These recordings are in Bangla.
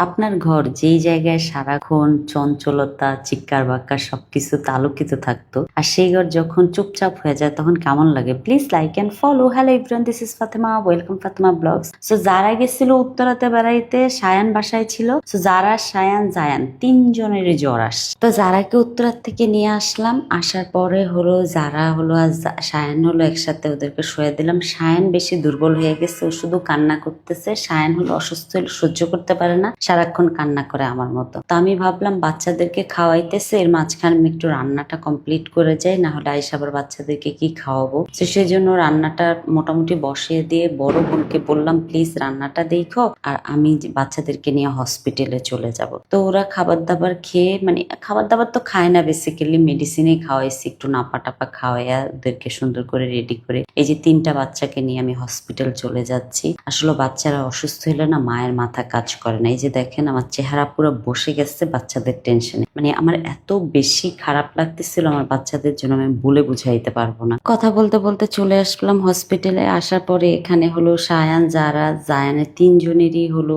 আপনার ঘর যেই জায়গায় সারাক্ষণ চঞ্চলতা, চিৎকার বাক্কার সবকিছুতে আলোকিত থাকতো, আর সেই ঘর যখন চুপচাপ হয়ে যায় তখন কেমন লাগে? Please like and follow. Hello everyone, this is Fatema, welcome Fatema blogs. So যারা গেছিল উত্তরাতে বেড়াইতে, সায়ান বাসায় ছিল। সো যারা, সায়ান, জায়ান তিনজনেরই জ্বর তো যারাকে উত্তরার থেকে নিয়ে আসলাম, আসার পরে হলো যারা হলো আর সায়ান হলো একসাথে ওদেরকে শুয়ে দিলাম। সায়ান বেশি দুর্বল হয়ে গেছে, ও শুধু কান্না করতেছে। সায়ান হলো অসুস্থ, হলে সহ্য করতে পারে না, সারাক্ষণ কান্না করে আমার মতো। তো আমি ভাবলাম বাচ্চাদেরকে খাওয়াইতেছে, এর মাঝখানে আমি একটু রান্নাটা কমপ্লিট করে যাই, না হলে আইসা আবার বাচ্চাদেরকে কি খাওয়াবো। তো সেই জন্য রান্নাটা মোটামুটি বসিয়ে দিয়ে বড় বোনকে বললাম প্লিজ রান্নাটা দেখো, আর আমি বাচ্চাদেরকে নিয়ে হসপিটালে চলে যাব। তো ওরা খাবার দাবার খেয়ে, মানে খাবার দাবার তো খায় না, বেসিক্যালি মেডিসিনই খাওয়াইছি, একটু নাপা টাপা খাওয়াইয়া ওদেরকে সুন্দর করে রেডি করে এই যে 3টা বাচ্চাকে নিয়ে আমি হসপিটাল চলে যাচ্ছি। আসলে বাচ্চারা অসুস্থ হলে না মায়ের মাথা কাজ করে না। এই যে দেখেন আমার চেহারা পুরো বসে গেছে বাচ্চাদের টেনশনে, মানে আমার এত বেশি খারাপ লাগতেছিল আমার বাচ্চাদের জন্য, আমি বলে বুঝাইতে পারবো না। কথা বলতে বলতে চলে আসলাম হসপিটালে। আসার পরে এখানে হলো সায়ান, যারা, জায়ানের 3জনেরই হলো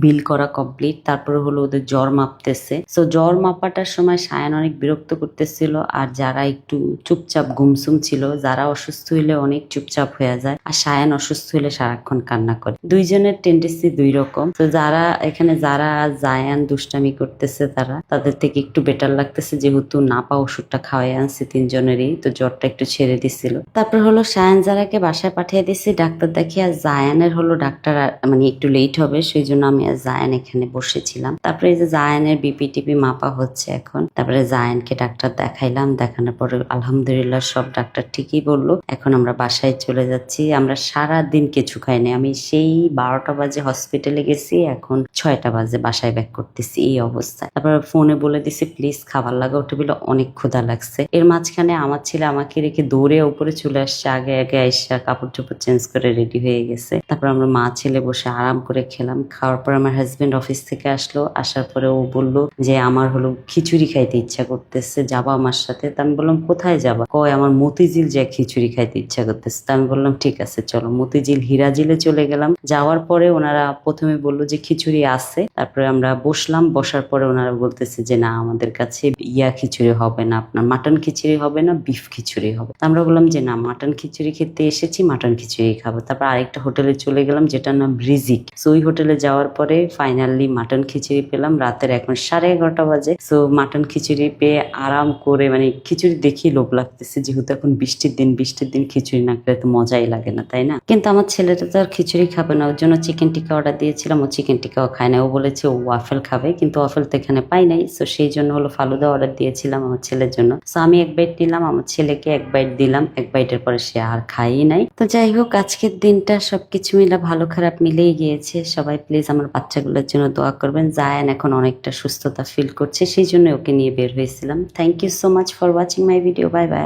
বিল করা কমপ্লিট। তারপরে হলো ওদের জ্বর মাপতেছে। সো জ্বর মাপাটার সময় সায়ান অনেক বিরক্ত করতেছিল, আর যারা একটু চুপচাপ গুমসুম ছিল, যারা অসুস্থ হইলে অনেক চুপচাপ হয়ে যায়, আর সায়ান অসুস্থ হইলে সারাক্ষণ কান্না করে। দুইজনের টেন্ডেন্সি দুই রকম। তো যারা এখানে, যারা জায়ান দুষ্টামি করতেছে, তাদের থেকে একটু বেটার লাগতেছে, যেহেতু নাপা ওষুধটা খাওয়াই আনছি 3জনেরই, তো জ্বরটা একটু ছেড়ে দিছিল। তারপর হলো সায়ান যারাকে বাসায় পাঠিয়ে দিছি ডাক্তার দেখিয়ে। আর জায়ানের হলো ডাক্তার মানে একটু লেট হবে, সেই জন্য আমি আর জায়ান এখানে বসেছিলাম। তারপরে এই যে জায়ানের বিপি টিপি মাপা হচ্ছে এখন। তারপরে জায়ানকে ডাক্তার দেখাইলাম, দেখানোর পরে আলহামদুলিল্লাহ সব ডাক্তার ঠিকই বললো। এখন আমরা বাসায় চলে যাচ্ছি। আমরা সারা দিন কিছু খাইনি, আমি সেই 12টা বাজে হসপিটালে গেছি, এখন 6টা বাজে বাসায় ব্যাক করতেছি এই অবস্থায়। তারপর ফোনে বলে দিছি প্লিজ খাবার লাগা, ওটা বলে অনেক ক্ষুধা লাগছে। এর মাঝখানে আমার ছেলে আমাকে রেখে দৌড়ে উপরে চলে আসছে, আগে আগে আইসা কাপড় চোপড় চেঞ্জ করে রেডি হয়ে গেছে। তারপর আমরা মা ছেলে বসে আরাম করে খেলাম। খাওয়ার পর আমার হাজবেন্ড অফিস থেকে আসলো, আসার পরে ও বললো যে আমার হলো খিচুড়ি খাইতে ইচ্ছা করতেছে, যাবা আমার সাথে? তা আমি বললাম কোথায় যাবা? কয় আমার মতিঝিল যায় খিচুড়ি খাইতে ইচ্ছা করতেছে। তা আমি বললাম ঠিক আছে চলো। মতিঝিল হিরাজিলে চলে গেলাম। যাওয়ার পরে ওনারা প্রথমে বললো যে খিচুড়ি আছে, তারপরে আমরা বসলাম। বসার পরে ওনারা বলতেছে যে না আমাদের কাছে খিচুড়ি হবে না, আপনার মাটন খিচুড়ি হবে না, বিফ খিচুড়ি হবে। তা আমরা বললাম যে না, মাটন খিচুড়ি খেতে এসেছি, মাটন খিচুড়ি খাবো। তারপর আরেকটা হোটেলে চলে গেলাম যেটার নাম ব্রিজিক। সো ওই হোটেলে যাওয়ার পরে ফাইনালি মাটন খিচুড়ি পেলাম। রাতের এখন 11:30 বাজে। সো মাটন খিচুড়ি পেয়ে আরাম করে, মানে খিচুড়ি দেখি লোভ লাগতেছে, যেহেতু এখন বৃষ্টির দিন, বৃষ্টির দিন খিচুড়ি না খেলে তো মজাই লাগে না, তাই না? কিন্তু আমার ছেলেটা তো আর খিচুড়ি খাবে না, ওর জন্য চিকেন টিক্কা অর্ডার দিয়েছিলাম। ও চিকেন টিক্কাও খায় না, ও বলেছে ও ওয়াফেল খাবে, কিন্তু ওয়াফেল তো এখানে পাই নাই। সো সেই জন্য হলো ফালুদা অর্ডার দিয়েছিলাম আমার ছেলের জন্য। সো আমি 1 বাইট নিলাম, আমার ছেলেকে 1 বাইট দিলাম। 1 বাইটের পরে সে আর খাইই নাই। তো যাই হোক, আজকের দিনটা সবকিছু মিলে ভালো খারাপ মিলেই গিয়েছে। সবাই প্লিজ আমার বাচ্চাগুলোর জন্য দোয়া করবেন। জায়ান এখন অনেকটা সুস্থতা ফিল করছে, সেই জন্য ওকে নিয়ে বের হয়েছিলাম। Thank you so much for watching my video. Bye by.